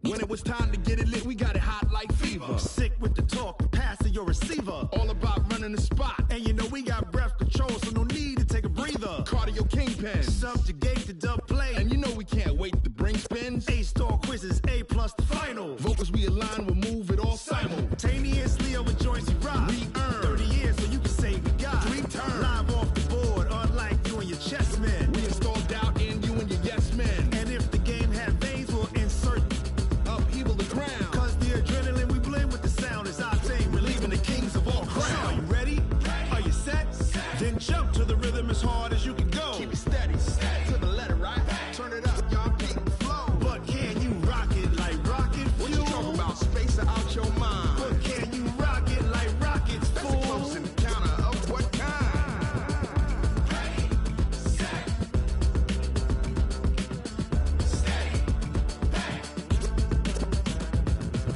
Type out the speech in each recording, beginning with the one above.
When it was time to get it lit, we got it hot like fever. Sick with the talk, pass to your receiver. All about running the spot. And you know we got breath control, so no need to take a breather. Cardio kingpin. Subjugate the dub play. And you know we can't wait to bring spins. A-star quizzes, A+ the final. Vocals we align, we'll move it all simultaneously over joints we rock. We earn 30 years so you can say we got 3 turns. Live off the board, unlike you and your chess men. We install doubt in you and your yes men. And if the game had veins, we'll insert upheaval the ground. Cause the adrenaline we blend with the sound is our thing, relieving the kings of all crowns. So are you ready? Are you set? Then jump to the rhythm as hard as you can go. Keep it steady, to the letter, right? Turn it up, y'all, keep the flow. But can you rock it like rocket fuel? What you talking about? Space out your mind. But can you rock it like rockets, fool? That's a close encounter of what kind? Ready, set, steady, bang.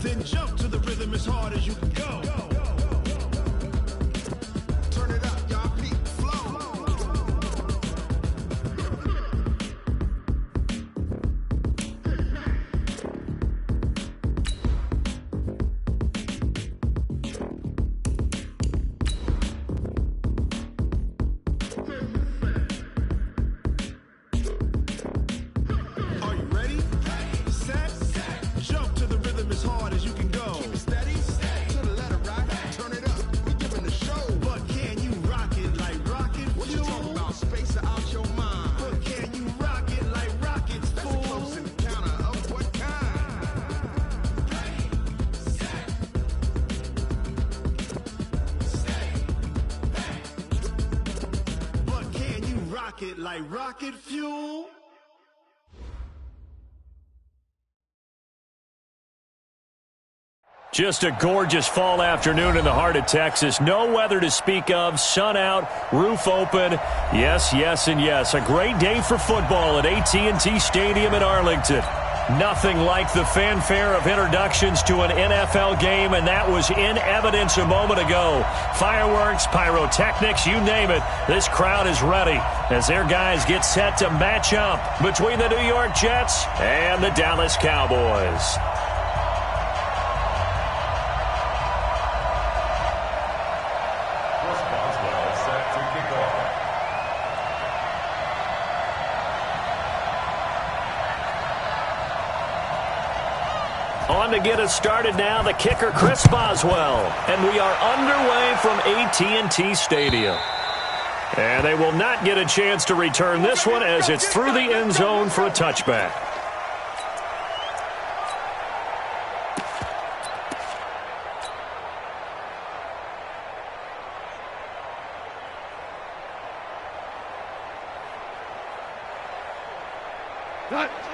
Then jump to the rhythm as hard as you can go. Turn it up, y'all, keep the flow. Are you ready? Set, jump to the rhythm as hard as you can go. Keep it steady, to the letter, right? Turn it up, we giving the show. But can you rock it like rocket What you fuel? talking about? Space out your mind. But can you rock it like rockets, That's a fool? close encounter of what kind? Ready, set, steady, bang. But can you rock it like rocket fuel? Just a gorgeous fall afternoon in the heart of Texas. No weather to speak of. Sun out, roof open. Yes, yes, and yes. A great day for football at AT&T Stadium in Arlington. Nothing like the fanfare of introductions to an NFL game, and that was in evidence a moment ago. Fireworks, pyrotechnics, you name it. This crowd is ready as their guys get set to match up between the New York Jets and the Dallas Cowboys. On to get us started now, the kicker, Chris Boswell. And we are underway from AT&T Stadium. And they will not get a chance to return this one as it's through the end zone for a touchback.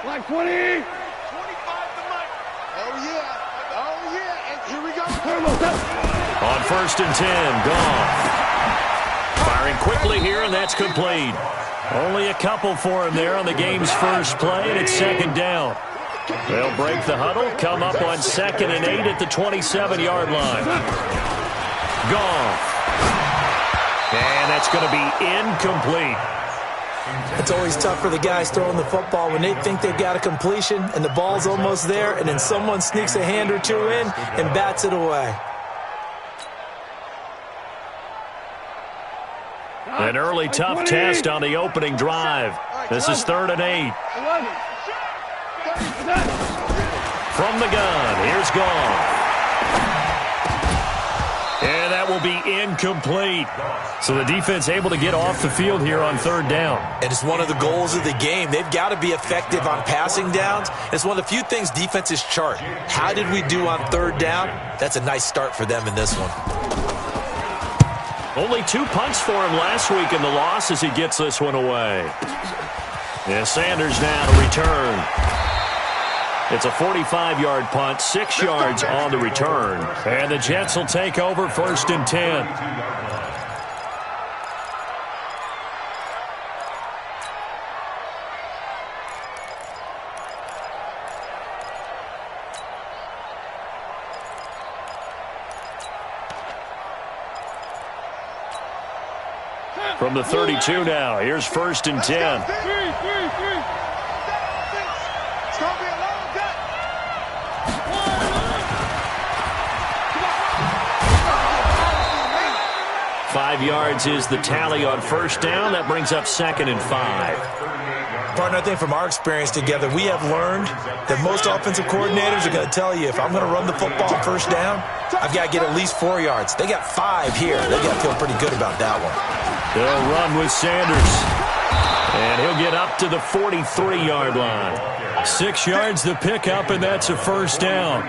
Like 20. On 1st and 10, Goff. Firing quickly here, and that's complete. Only a couple for him there on the game's first play, and it's 2nd down. They'll break the huddle, come up on 2nd and 8 at the 27-yard line. Goff. And that's going to be incomplete. It's always tough for the guys throwing the football when they think they've got a completion and the ball's almost there, and then someone sneaks a hand or two in and bats it away. An early tough test on the opening drive. This is 3rd and 8. From the gun, here's Goff. And that will be incomplete. So the defense able to get off the field here on 3rd down. And it's one of the goals of the game. They've got to be effective on passing downs. It's one of the few things defenses chart. How did we do on 3rd down? That's a nice start for them in this one. Only 2 punts for him last week in the loss as he gets this one away. And Sanders now to return. It's a 45-yard punt, 6 yards on the return. And the Jets will take over 1st and 10. From the 32 now, here's 1st and 10. 5 yards is the tally on first down. That brings up 2nd and 5. Partner, I think from our experience together, we have learned that most offensive coordinators are going to tell you, if I'm going to run the football on first down, I've got to get at least 4 yards. They got 5 here. They got to feel pretty good about that one. They'll run with Sanders. And he'll get up to the 43-yard line. 6 yards the pickup, and that's a first down.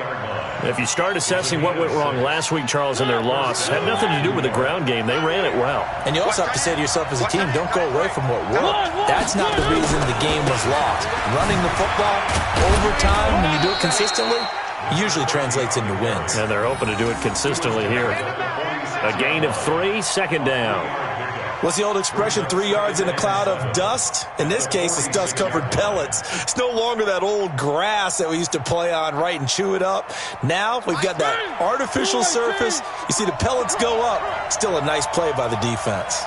If you start assessing what went wrong last week, Charles, in their loss, had nothing to do with the ground game. They ran it well. And you also have to say to yourself as a team, don't go away from what worked. That's not the reason the game was lost. Running the football over time, when you do it consistently, usually translates into wins. And they're hoping to do it consistently here. A gain of 3, 2nd down. What's the old expression, 3 yards in a cloud of dust? In this case, it's dust-covered pellets. It's no longer that old grass that we used to play on, right, and chew it up. Now we've got that artificial surface. You see the pellets go up. Still a nice play by the defense.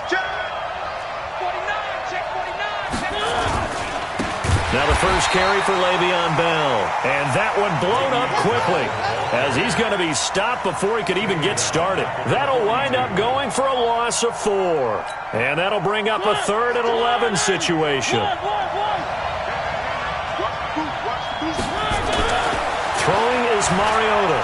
Now the first carry for Le'Veon Bell. And that one blown up quickly as he's going to be stopped before he could even get started. That'll wind up going for a loss of 4. And that'll bring up a 3rd and 11 situation. Throwing is Mariota.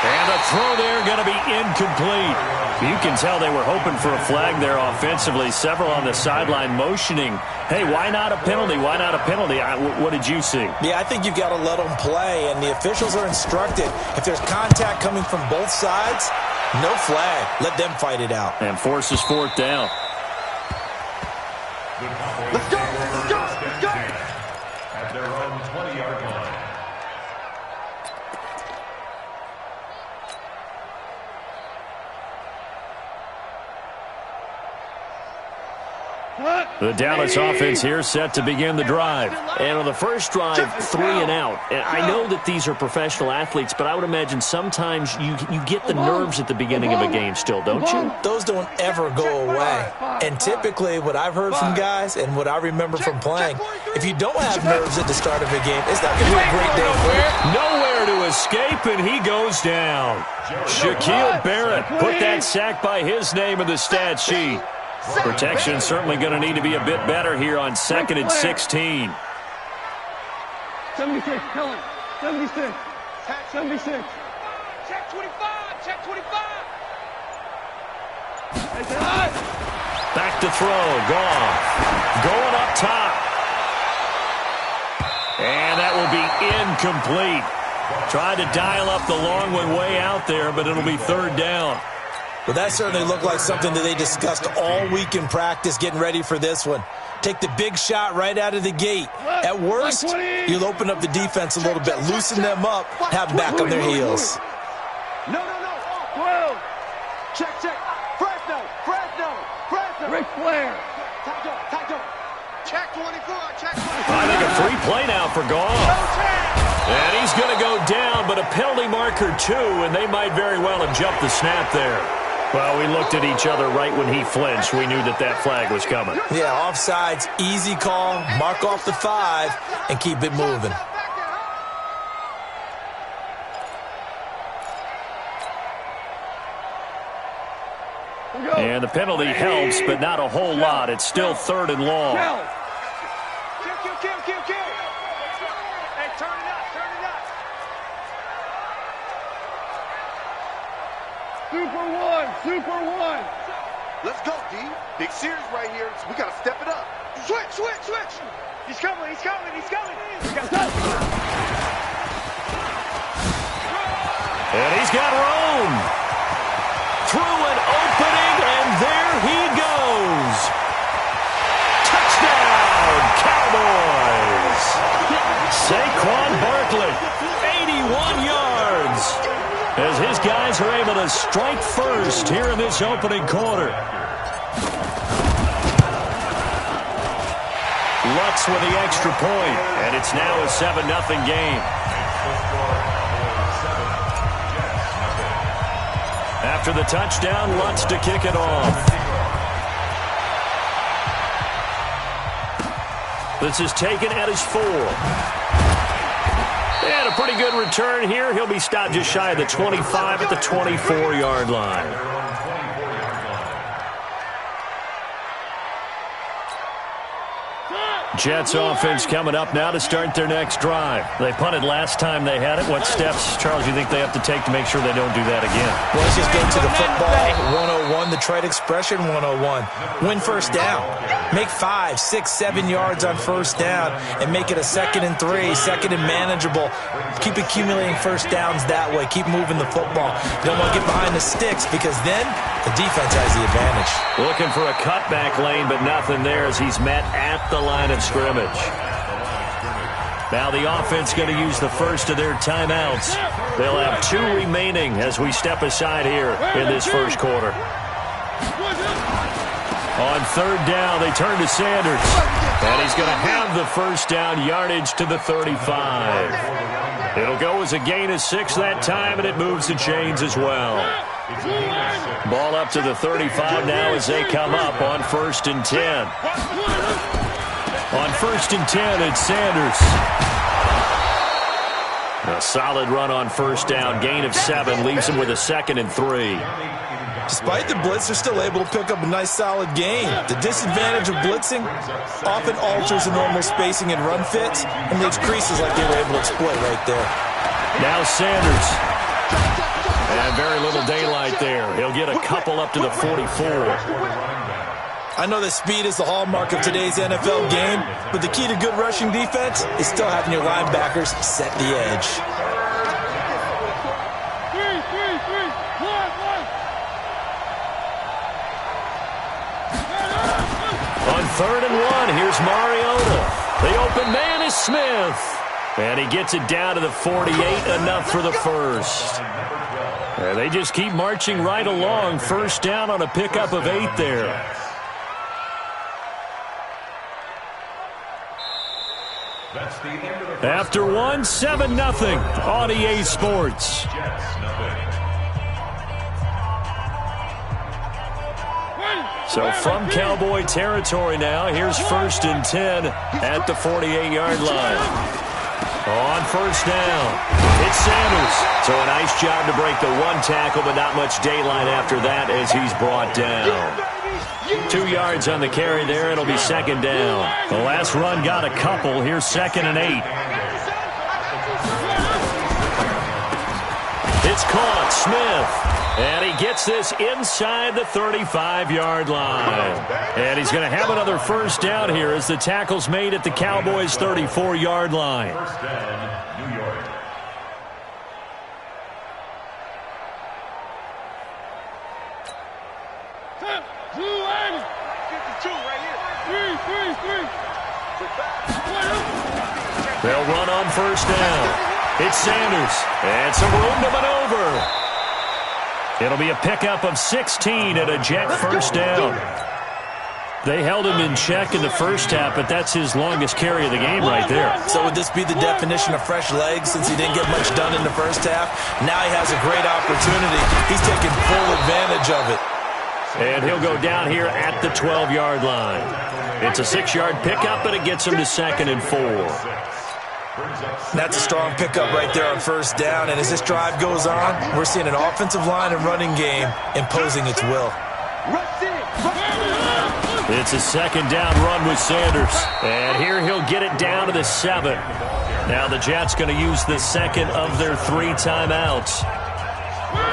And the throw there going to be incomplete. You can tell they were hoping for a flag there offensively. Several on the sideline motioning, hey, why not a penalty? Why not a penalty? What did you see? Yeah, I think you've got to let them play, and the officials are instructed. If there's contact coming from both sides, no flag. Let them fight it out. And forces 4th down. Let's go! Let's go! Let's go! At their own 20-yard line. The Dallas offense here set to begin the drive. And on the first drive, 3 and out. And I know that these are professional athletes, but I would imagine sometimes you get the nerves at the beginning of a game still, don't you? Those don't ever go away. And typically what I've heard from guys and what I remember from playing, if you don't have nerves at the start of a game, it's not going to be a great day for you. Nowhere to escape, and he goes down. Shaquille Barrett put that sack by his name in the stat sheet. Protection certainly going to need to be a bit better here on 2nd and 16. 76, tell him. 76. 76. Check 25. Check 25. Back to throw. Goff. Going up top. And that will be incomplete. Tried to dial up the long one way out there, but it'll be 3rd down. Well, that certainly looked like something that they discussed all week in practice getting ready for this one. Take the big shot right out of the gate. At worst, you'll open up the defense a little bit, loosen them up, have them back on their heels. No. 12. Check. Fresno. Ric Flair. Check 24. Check 24. I think a free play now for Goff. And he's going to go down, but a penalty marker 2, and they might very well have jumped the snap there. Well, we looked at each other right when he flinched. We knew that flag was coming. Yeah, offsides, easy call, mark off the 5, and keep it moving. And the penalty helps, but not a whole lot. It's still 3rd and long. Kill. Hey, turn it up. Super one. Let's go, D. Big series right here. So we got to step it up. Switch. He's coming. We got And he's got room. Through an opening, and there he goes. Touchdown, Cowboys. Saquon Barkley, 81 yards. As his guys are able to strike first here in this opening quarter. Lutz with the extra point, and it's now a 7-0 game. After the touchdown, Lutz to kick it off. This is taken at his 4. And a pretty good return here. He'll be stopped just shy of the 25 at the 24-yard line. Jets offense coming up now to start their next drive. They punted last time they had it. What steps, Charles, you think they have to take to make sure they don't do that again? Well, let's just go to the football 101, the trade expression 101. Win first down. Make 5, 6, 7 yards on first down and make it a 2nd and 3, 2nd and manageable. Keep accumulating first downs that way. Keep moving the football. You don't want to get behind the sticks because then the defense has the advantage. Looking for a cutback lane, but nothing there as he's met at the line of scrimmage. Now the offense going to use the first of their timeouts. They'll have 2 remaining as we step aside here in this first quarter. On 3rd down, they turn to Sanders. And he's going to have the first down yardage to the 35. It'll go as a gain of 6 that time, and it moves the chains as well. Ball up to the 35 now as they come up on 1st and 10. On 1st and 10, it's Sanders. A solid run on first down. Gain of 7 leaves him with a 2nd and 3. Despite the blitz, they're still able to pick up a nice solid gain. The disadvantage of blitzing often alters the normal spacing and run fits and leaves creases like they were able to exploit right there. Now Sanders. And very little daylight there. He'll get a couple up to the 44. I know that speed is the hallmark of today's NFL game, but the key to good rushing defense is still having your linebackers set the edge. 3, 1. On 3rd and 1, here's Mariota. The open man is Smith. And he gets it down to the 48, enough for the first. And they just keep marching right along. First down on a pickup of 8 there. After 1, 7-0 on EA Sports. So from Cowboy territory now, here's 1st and 10 at the 48-yard line. On first down, it's Sanders. So a nice job to break the 1 tackle, but not much daylight after that as he's brought down. 2 yards on the carry there. It'll be 2nd down. The last run got a couple. Here's 2nd and 8. It's caught. Smith. And he gets this inside the 35-yard line. And he's going to have another first down here as the tackle's made at the Cowboys' 34-yard line. First down, New York. They'll run on first down. It's Sanders. And some room to maneuver. It'll be a pickup of 16 and a Jet first down. They held him in check in the first half, but that's his longest carry of the game right there. So would this be the definition of fresh legs since he didn't get much done in the first half? Now he has a great opportunity. He's taking full advantage of it. And he'll go down here at the 12-yard line. It's a 6-yard pickup, but it gets him to 2nd and 4. That's a strong pickup right there on first down. And as this drive goes on, we're seeing an offensive line and running game imposing its will. It's a 2nd down run with Sanders. And here he'll get it down to the 7. Now the Jets going to use the 2nd of their 3 timeouts.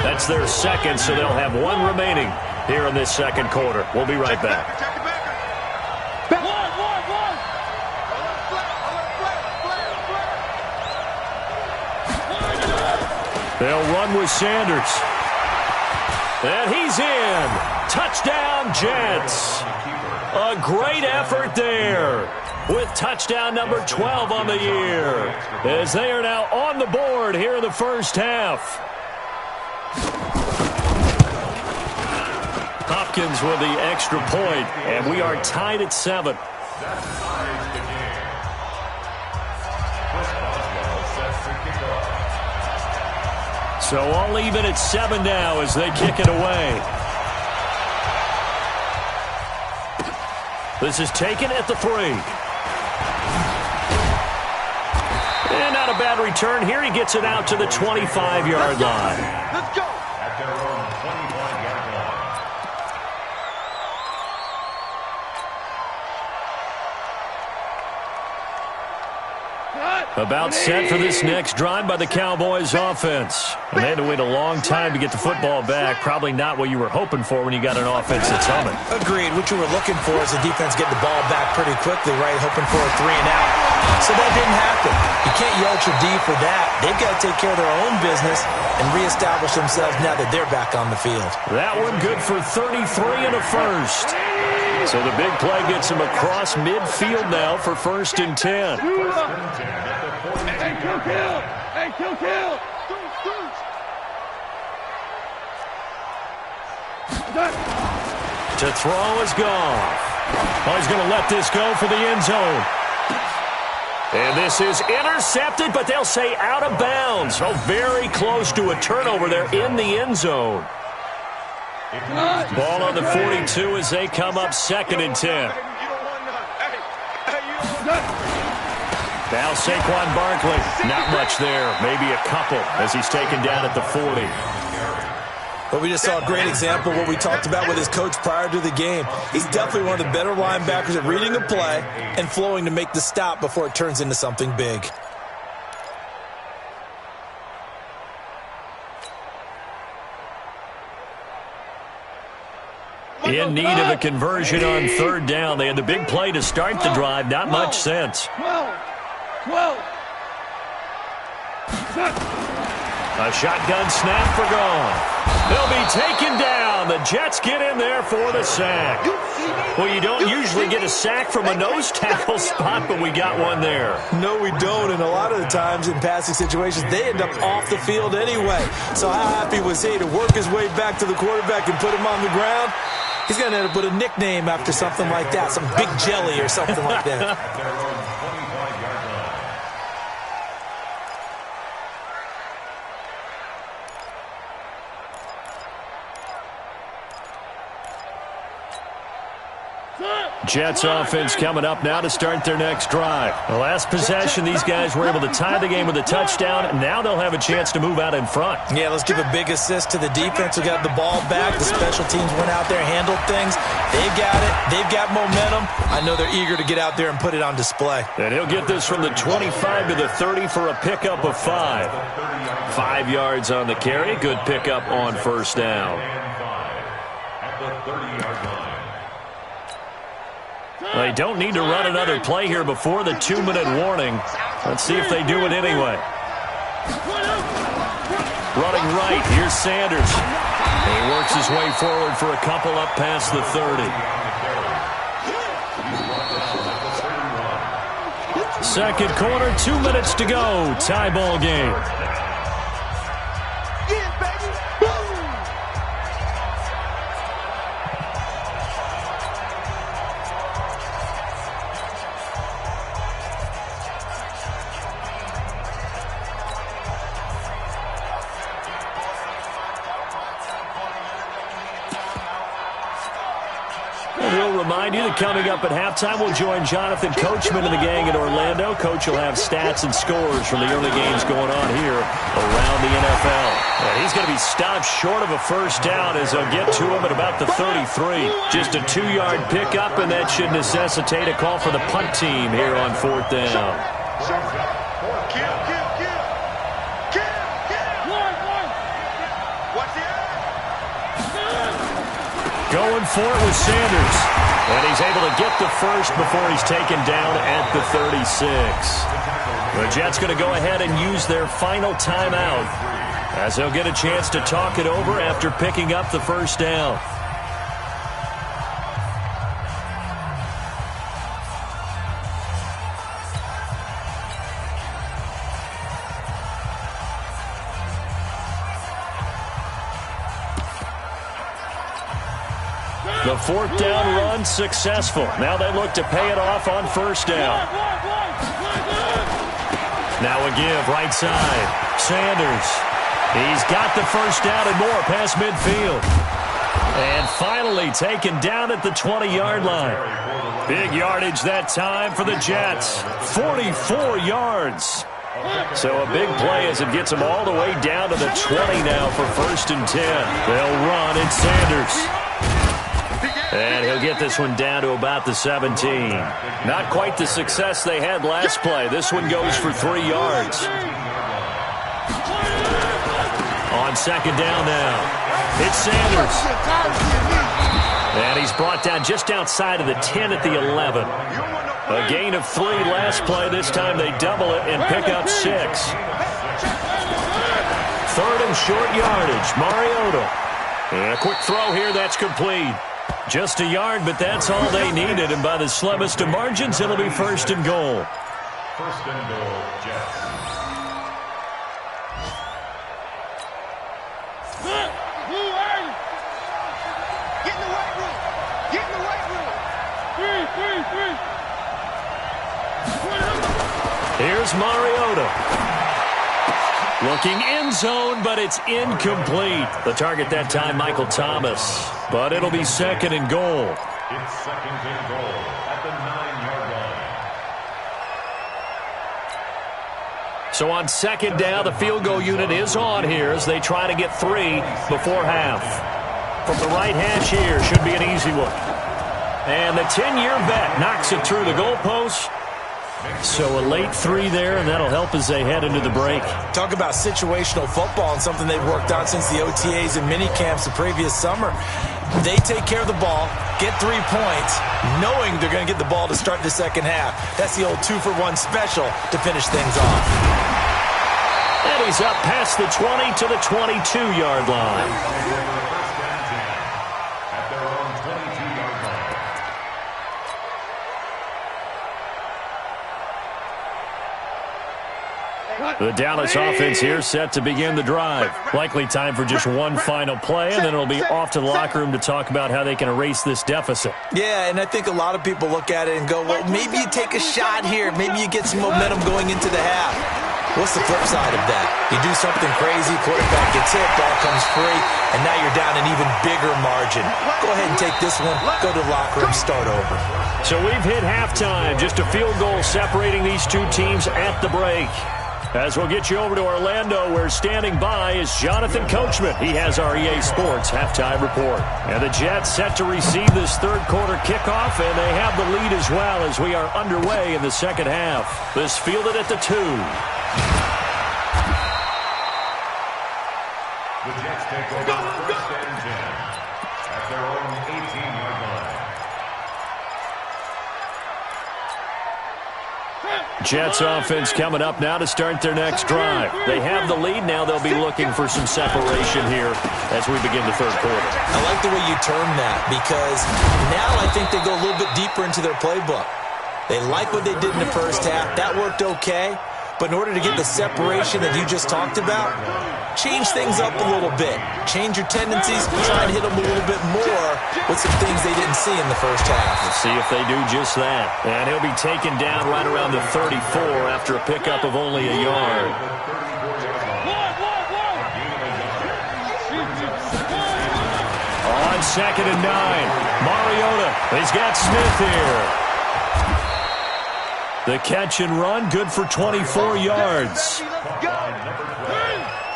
That's their 2nd, so they'll have 1 remaining here in this 2nd quarter. We'll be right back. They'll run with Sanders. And he's in. Touchdown, Jets. A great effort there with touchdown number 12 on the year as they are now on the board here in the first half. Hopkins with the extra point, and we are tied at 7. So all even at 7 now as they kick it away. This is taken at the 3. And not a bad return here. He gets it out to the 25-yard line. Let's go. At their own 25-yard line. About set for this next drive by the Cowboys offense. And they had to wait a long time to get the football back. Probably not what you were hoping for when you got an offense that's humming. Agreed. What you were looking for is the defense getting the ball back pretty quickly, right? Hoping for a 3 and out. So that didn't happen. You can't yell at your D for that. They've got to take care of their own business and reestablish themselves now that they're back on the field. That one good for 33 and a first. So the big play gets him across midfield now for 1st and 10. Hey, kill! Hey, kill! To throw is gone. Oh, he's going to let this go for the end zone. And this is intercepted, but they'll say out of bounds. Oh, very close to a turnover there in the end zone. Ball on the 42 as they come up 2nd and 10. Now Saquon Barkley, not much there, maybe a couple as he's taken down at the 40. But we just saw a great example of what we talked about with his coach prior to the game. He's definitely one of the better linebackers at reading a play and flowing to make the stop before it turns into something big. In need of a conversion on 3rd down. They had the big play to start the drive. Not much sense. 12. A shotgun snap for gone. They'll be taken down. The Jets get in there for the sack. Well, you don't usually get a sack from a nose tackle spot, but we got one there. No, we don't, and a lot of the times in passing situations, they end up off the field anyway. So how happy was he to work his way back to the quarterback and put him on the ground? He's going to end up with a nickname after something like that, some Big Jelly or something like that. Jets offense coming up now to start their next drive. The last possession, these guys were able to tie the game with a touchdown. Now they'll have a chance to move out in front. Yeah, let's give a big assist to the defense who got the ball back. The special teams went out there, handled things. They've got it. They've got momentum. I know they're eager to get out there and put it on display. And he'll get this from the 25 to the 30 for a pickup of 5. 5 yards on the carry. Good pickup on 1st down. At the 30-yard line. They don't need to run another play here before the 2-minute warning. Let's see if they do it anyway. Running right, here's Sanders. And he works his way forward for a couple up past the 30. Second quarter, 2 minutes to go. Tie ball game. Remind you that coming up at halftime, we'll join Jonathan Coachman and the gang in Orlando. Coach will have stats and scores from the early games going on here around the NFL. And he's going to be stopped short of a 1st down as they'll get to him at about the 33. Just a 2-yard pickup, and that should necessitate a call for the punt team here on 4th down. Going for it with Sanders. And he's able to get the first before he's taken down at the 36. The Jets going to go ahead and use their final timeout as they'll get a chance to talk it over after picking up the 1st down. The 4th down run successful. Now they look to pay it off on 1st down. Now a give right side. Sanders. He's got the 1st down and more past midfield. And finally taken down at the 20-yard line. Big yardage that time for the Jets. 44 yards. So a big play as it gets them all the way down to the 20 now for 1st and 10. They'll run. It's Sanders. And he'll get this one down to about the 17. Not quite the success they had last play. This one goes for 3 yards. On second down now, it's Sanders. And he's brought down just outside of the 10 at the 11. A gain of 3 last play. This time they double it and pick up 6. Third and short yardage, Mariota. And a quick throw here, that's complete. Just a yard, but that's all they needed. And by the slimmest of margins, it'll be first and goal. First and goal, Jets. Get in the weight room. Get in the weight room. Here's Mariota. Looking end zone, but it's incomplete. The target that time, Michael Thomas. But it'll be second and goal. It's second and goal at the 9-yard line. So on second down, the field goal unit is on here as they try to get 3 before half. From the right hash here, should be an easy one. And the 10-year vet knocks it through the goalpost. So a late 3 there, and that'll help as they head into the break. Talk about situational football and something they've worked on since the OTAs and mini camps the previous summer. They take care of the ball, get 3 points, knowing they're going to get the ball to start the second half. That's the old 2-for-1 special to finish things off. And he's up past the 20 to the 22-yard line. At their own 22-yard line. The Dallas offense here set to begin the drive. Likely time for just one final play, and then it'll be off to the locker room to talk about how they can erase this deficit. Yeah, and I think a lot of people look at it and go, well, maybe you take a shot here. Maybe you get some momentum going into the half. What's the flip side of that? You do something crazy, quarterback gets hit, ball comes free, and now you're down an even bigger margin. Go ahead and take this one, go to the locker room, start over. So we've hit halftime. Just a field goal separating these two teams at the break. As we'll get you over to Orlando, where standing by is Jonathan Coachman. He has our EA Sports halftime report. And the Jets set to receive this third quarter kickoff, and they have the lead as well as we are underway in the second half. This fielded at the 2. The Jets take over first and 10 at their own 18-yard line. Jets offense coming up now to start their next drive. They have the lead. Now they'll be looking for some separation here as we begin the third quarter. I like the way you term that, because now I think they go a little bit deeper into their playbook. They like what they did in the first half. That worked okay. But in order to get the separation that you just talked about, change things up a little bit. Change your tendencies, try and hit them a little bit more with some things they didn't see in the first half. Let's see if they do just that. And he'll be taken down right around the 34 after a pickup of only a yard. On second and 9, Mariota. He's got Smith here. The catch and run, good for 24 yards.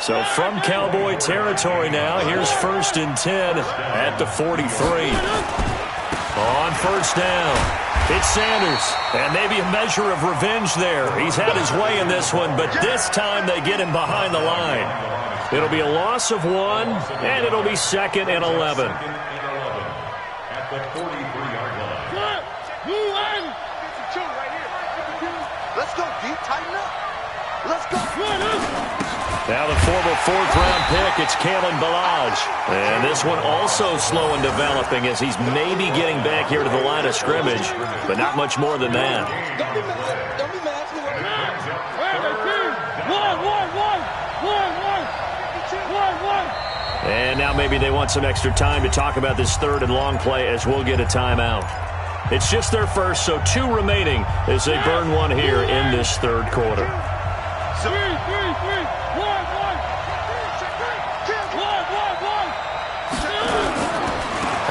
So from Cowboy territory now, here's first and 10 at the 43. On first down, it's Sanders. And maybe a measure of revenge there. He's had his way in this one, but this time they get him behind the line. It'll be a loss of 1, and it'll be second and 11. At the 43-yard line. Let's go, D. Tighten up. Let's go. Now the former fourth-round pick, it's Kalen Ballage. And this one also slow in developing as he's maybe getting back here to the line of scrimmage, but not much more than that. Don't be mad. Don't be mad. And now maybe they want some extra time to talk about this third and long play as we'll get a timeout. It's just their first, so 2 remaining as they burn 1 here in this third quarter.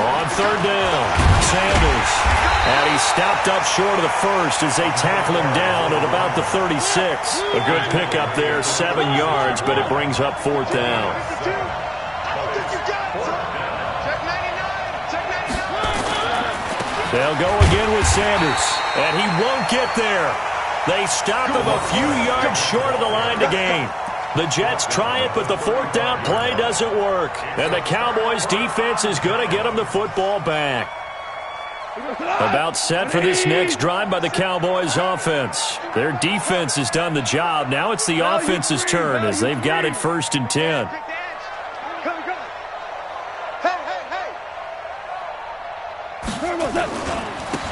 On third down, Sanders. And he stopped up short of the first as they tackle him down at about the 36. A good pickup there, 7 yards, but it brings up fourth down. They'll go again with Sanders, and he won't get there. They stop him a few yards short of the line to gain. The Jets try it, but the fourth down play doesn't work. And the Cowboys' defense is going to get them the football back. About set for this next drive by the Cowboys' offense. Their defense has done the job. Now it's the offense's turn as they've got it 1st and 10.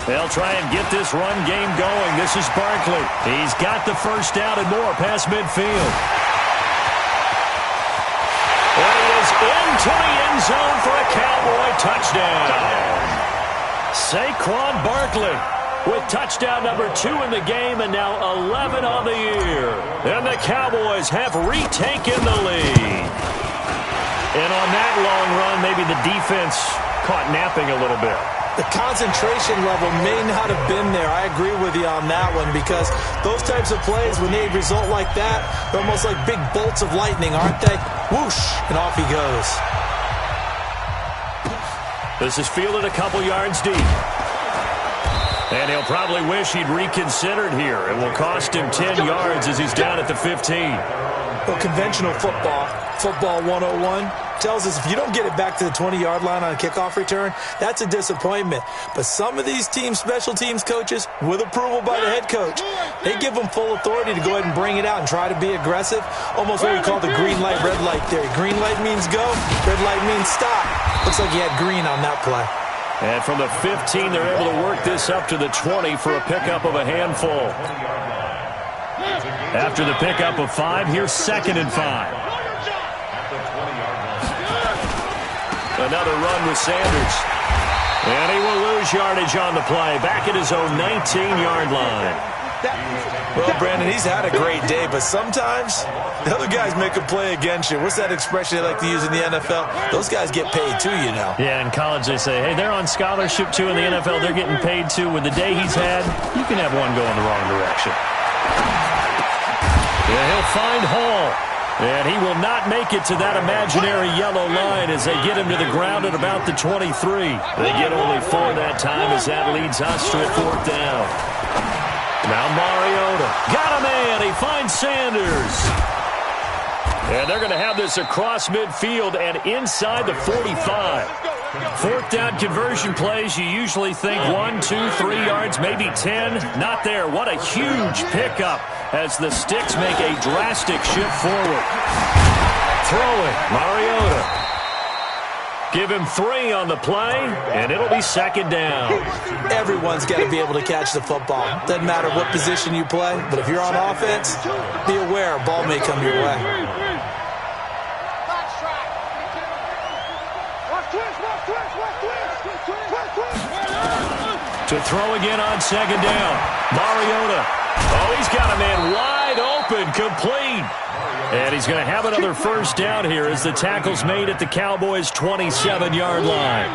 They'll try and get this run game going. This is Barkley. He's got the first down and more past midfield. And he is into the end zone for a Cowboy touchdown. Saquon Barkley with touchdown number 2 in the game and now 11 on the year. And the Cowboys have retaken the lead. And on that long run, maybe the defense caught napping a little bit. The concentration level may not have been there. I agree with you on that one because those types of plays, when they result like that, they're almost like big bolts of lightning, aren't they? Whoosh, and off he goes. This is fielded a couple yards deep. And he'll probably wish he'd reconsidered here. It will cost him 10 yards as he's down at the 15. Well, conventional football 101, tells us if you don't get it back to the 20-yard line on a kickoff return, that's a disappointment. But some of these special teams coaches, with approval by the head coach, they give them full authority to go ahead and bring it out and try to be aggressive. Almost what we call the green light, red light theory. Green light means go, red light means stop. Looks like he had green on that play. And from the 15, they're able to work this up to the 20 for a pickup of a handful. After the pickup of 5, here's 2nd and 5. Another run with Sanders. And he will lose yardage on the play. Back at his own 19-yard line. Well, Brandon, he's had a great day, but sometimes the other guys make a play against you. What's that expression they like to use in the NFL? Those guys get paid too, you know. Yeah, in college they say, hey, they're on scholarship too. In the NFL, they're getting paid too. With the day he's had, you can have one going the wrong direction. Yeah, he'll find Hall. And he will not make it to that imaginary yellow line as they get him to the ground at about the 23. They get only 4 that time as that leads us to a 4th down. Now Mariota got a man. He finds Sanders. And they're going to have this across midfield and inside the 45. 4th down conversion plays, you usually think 1, 2, 3 yards, maybe 10. Not there. What a huge pickup as the Sticks make a drastic shift forward. Throwing, Mariota. Give him 3 on the play, and it'll be 2nd down. Everyone's got to be able to catch the football. Doesn't matter what position you play, but if you're on offense, be aware a ball may come your way. To throw again on 2nd down. Mariota. Oh, he's got a man wide open, complete. And he's going to have another 1st down here as the tackle's made at the Cowboys' 27-yard line.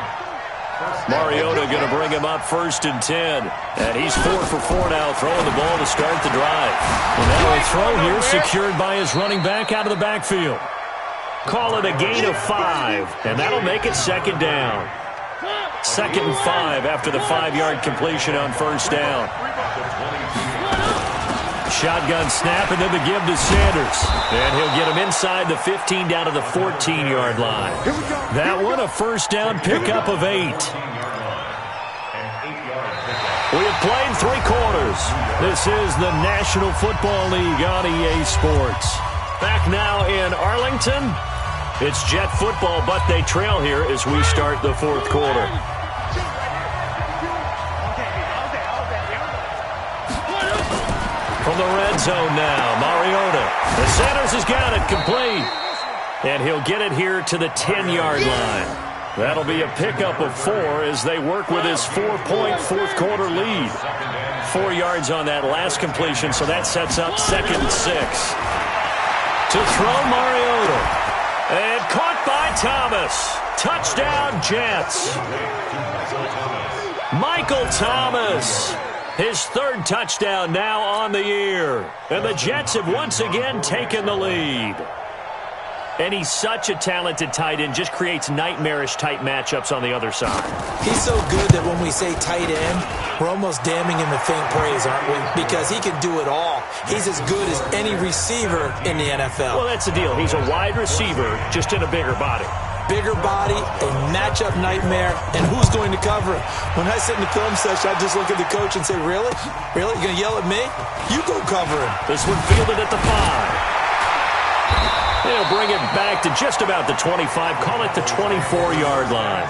Mariota going to bring him up 1st and 10. And he's 4 for 4 now, throwing the ball to start the drive. And now a throw here secured by his running back out of the backfield. Call it a gain of 5, and that'll make it 2nd down. 2nd and 5 after the 5-yard completion on 1st down. Shotgun snap and then the give to Sanders. And he'll get him inside the 15 down to the 14-yard line. That one a 1st down pickup of 8. We have played 3 quarters. This is the National Football League on EA Sports. Back now in Arlington. It's Jet football, but they trail here as we start the 4th quarter. From the red zone now, Mariota. The Sanders has got it complete. And he'll get it here to the 10-yard line. That'll be a pickup of 4 as they work with his 4-point 4th quarter lead. 4 yards on that last completion, so that sets up 2nd and 6. To throw Mariota. And caught by Thomas. Touchdown, Jets. Michael Thomas. His 3rd touchdown now on the year. And the Jets have once again taken the lead. And he's such a talented tight end, just creates nightmarish-type matchups on the other side. He's so good that when we say tight end, we're almost damning him with faint praise, aren't we? Because he can do it all. He's as good as any receiver in the NFL. Well, that's the deal. He's a wide receiver, just in a bigger body. Bigger body, a matchup nightmare, and who's going to cover it? When I sit in the film session, I just look at the coach and say, really? Really? You're going to yell at me? You go cover him. This one fielded at the 5. They'll bring it back to just about the 25. Call it the 24-yard line.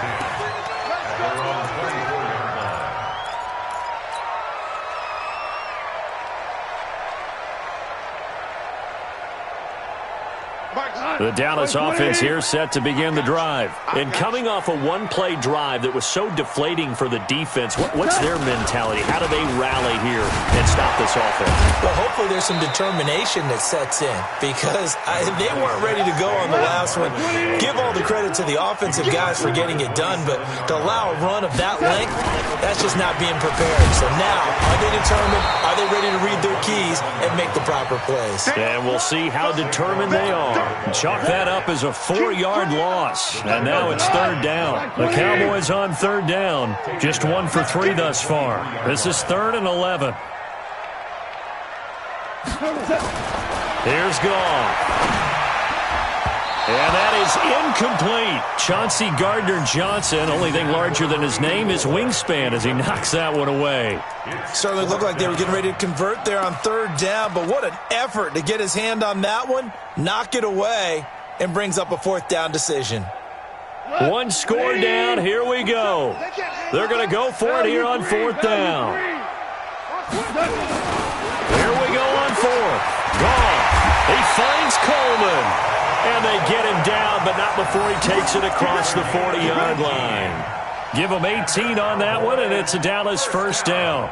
The Dallas offense here set to begin the drive. And coming off a one-play drive that was so deflating for the defense, what's their mentality? How do they rally here and stop this offense? Well, hopefully there's some determination that sets in because they weren't ready to go on the last one. Give all the credit to the offensive guys for getting it done, but to allow a run of that length, that's just not being prepared. So now, are they determined? Are they ready to read their keys and make the proper plays? And we'll see how determined they are. Chalk that up as a 4-yard loss. And now it's third down. The Cowboys on third down. Just 1 for 3 thus far. This is 3rd and 11. Here's Goff. And that is incomplete. Chauncey Gardner-Johnson, only thing larger than his name is wingspan as he knocks that one away. Certainly looked like they were getting ready to convert there on third down, but what an effort to get his hand on that one, knock it away, and brings up a 4th down decision. One score down, here we go. They're going to go for it here on 4th down. Here we go on 4th. Goff, he finds Coleman. And they get him down, but not before he takes it across the 40-yard line. Give him 18 on that one, and it's a Dallas first down.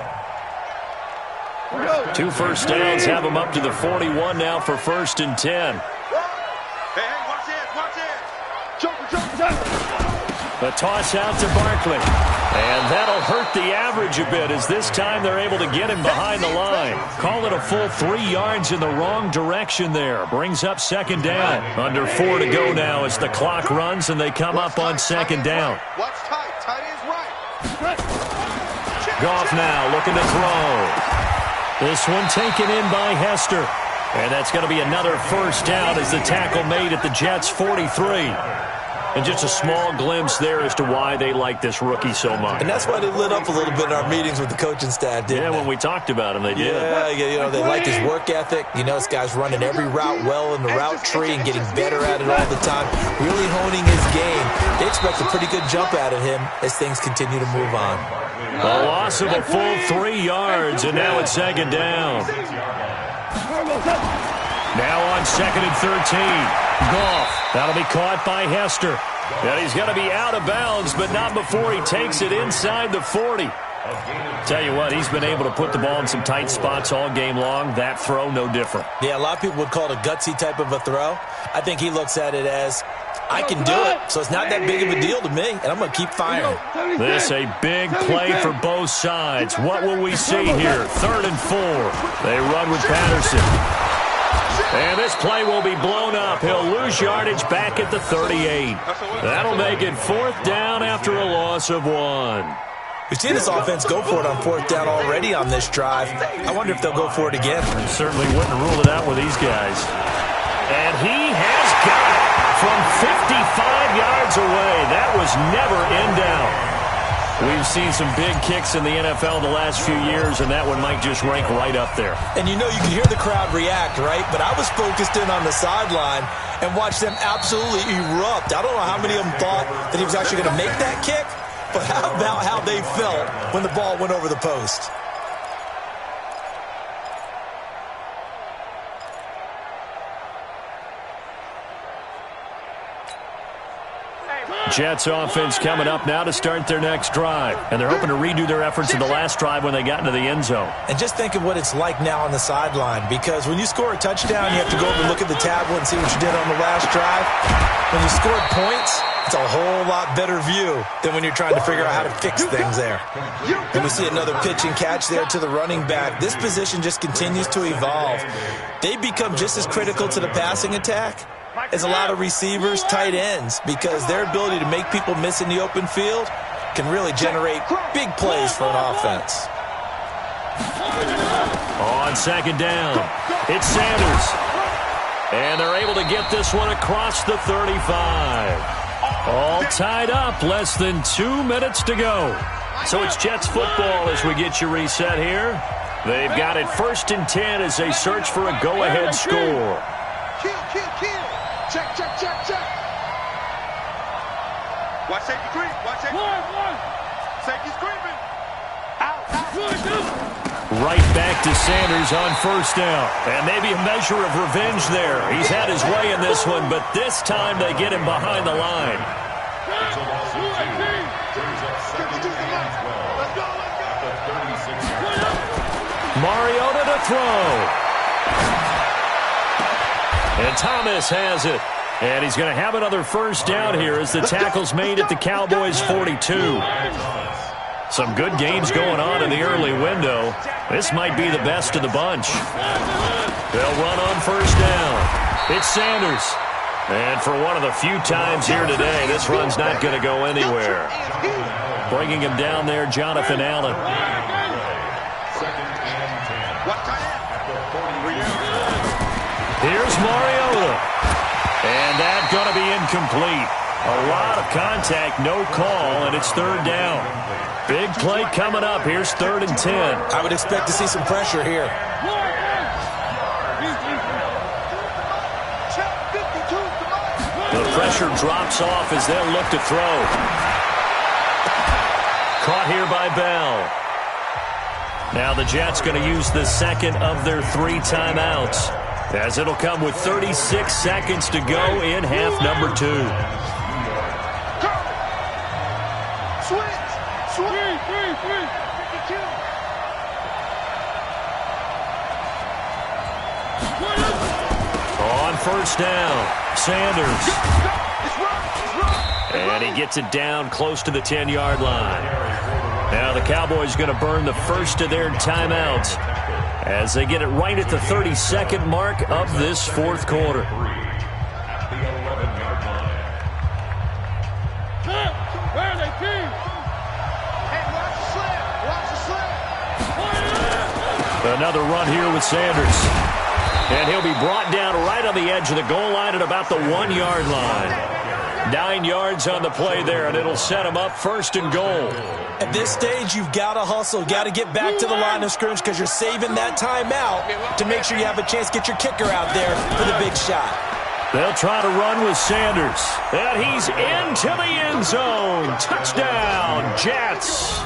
2 first downs have him up to the 41 now for 1st and 10. Hey, watch this, watch this. The toss out to Barkley. And that'll hurt the average a bit as this time they're able to get him behind the line. Call it a full 3 yards in the wrong direction there. Brings up 2nd down. Under 4 to go now as the clock runs and they come up on 2nd down. Watch tight. Tight is right. Goff now looking to throw. This one taken in by Hester. And that's going to be another first down as the tackle made at the Jets' 43. And just a small glimpse there as to why they like this rookie so much. And that's why they lit up a little bit in our meetings with the coaching staff, didn't they? When we talked about him, they did. Yeah, you know, they like his work ethic. You know, this guy's running every route well in the route tree and getting better at it all the time, really honing his game. They expect a pretty good jump out of him as things continue to move on. A loss of a full 3 yards, and now it's 2nd down. Now on 2nd and 13. Goff. That'll be caught by Hester. And he's going to be out of bounds, but not before he takes it inside the 40. Tell you what, he's been able to put the ball in some tight spots all game long. That throw, no different. Yeah, a lot of people would call it a gutsy type of a throw. I think he looks at it as, I can do it, so it's not that big of a deal to me, and I'm going to keep firing. This a big play for both sides. What will we see here? 3rd and 4. They run with Patterson. And this play will be blown up. He'll lose yardage back at the 38. That'll make it 4th down after a loss of 1. We've seen this offense go for it on 4th down already on this drive. I wonder if they'll go for it again. Certainly wouldn't rule it out with these guys. And he has got it from 55 yards away. That was never in doubt. We've seen some big kicks in the NFL the last few years, and that one might just rank right up there. And you know, you can hear the crowd react, right? But I was focused in on the sideline and watched them absolutely erupt. I don't know how many of them thought that he was actually going to make that kick, but how about how they felt when the ball went over the post? Jets offense coming up now to start their next drive. And they're hoping to redo their efforts in the last drive when they got into the end zone. And just think of what it's like now on the sideline, because when you score a touchdown, you have to go over and look at the tablet and see what you did on the last drive. When you scored points, it's a whole lot better view than when you're trying to figure out how to fix things there. And we see another pitch and catch there to the running back. This position just continues to evolve. They become just as critical to the passing attack is a lot of receivers, tight ends, because their ability to make people miss in the open field can really generate big plays for an offense. On second down, it's Sanders. And they're able to get this one across the 35. All tied up, less than 2 minutes to go. So it's Jets football as we get you reset here. They've got it 1st and 10 as they search for a go-ahead score. Kill. Check. Watch safety creep. Safety's creeping. Out. Right back to Sanders on 1st down. And maybe a measure of revenge there. He's had his way in this one, but this time they get him behind the line. It's a loss of 2. Brings up 2nd and 12. Let's go. At the 36-yard line. Mariota to throw. And Thomas has it. And he's going to have another 1st down here as the tackle's made at the Cowboys' 42. Some good games going on in the early window. This might be the best of the bunch. They'll run on 1st down. It's Sanders. And for one of the few times here today, this run's not going to go anywhere. Bringing him down there, Jonathan Allen. Here's Mariota. And that's going to be incomplete. A lot of contact, no call, and it's 3rd down. Big play coming up. Here's 3rd and 10. I would expect to see some pressure here. The pressure drops off as they'll look to throw. Caught here by Bell. Now the Jets going to use the 2nd of their 3 timeouts, as it'll come with 36 seconds to go in half number 2. On 1st down, Sanders. And he gets it down close to the 10-yard line. Now the Cowboys going to burn the 1st of their timeouts as they get it right at the 32nd mark of this 4th quarter. At the 11-yard line. Another run here with Sanders. And he'll be brought down right on the edge of the goal line at about the 1-yard line. 9 yards on the play there, and it'll set him up 1st and goal. At this stage, you've got to hustle. Got to get back to the line of scrimmage because you're saving that timeout to make sure you have a chance to get your kicker out there for the big shot. They'll try to run with Sanders. And he's into the end zone. Touchdown, Jets.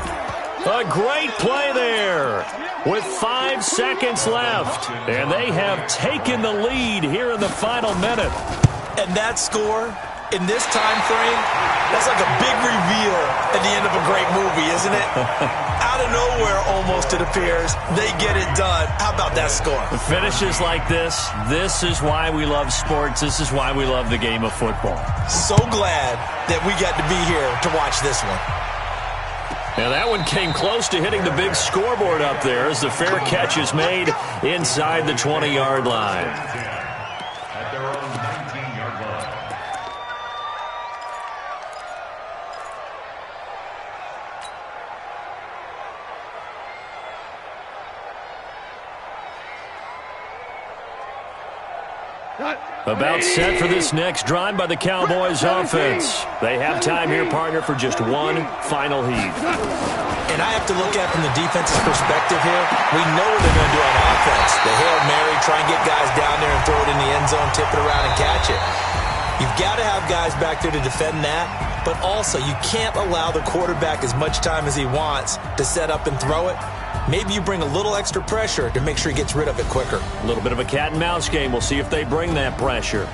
A great play there with 5 seconds left. And they have taken the lead here in the final minute. And that score in this time frame, that's like a big reveal at the end of a great movie, isn't it? Out of nowhere, almost, it appears. They get it done. How about that score? The finishes like this is why we love sports. This is why we love the game of football. So glad that we got to be here to watch this one. Now that one came close to hitting the big scoreboard up there as the fair catch is made inside the 20-yard line. At their own 19-yard line. About set for this next drive by the Cowboys offense. They have time here, partner, for just one final heave. And I have to look at it from the defense's perspective here. We know what they're going to do on offense. The Hail Mary, try and get guys down there and throw it in the end zone, tip it around and catch it. You've got to have guys back there to defend that, but also you can't allow the quarterback as much time as he wants to set up and throw it. Maybe you bring a little extra pressure to make sure he gets rid of it quicker. A little bit of a cat and mouse game. We'll see if they bring that pressure.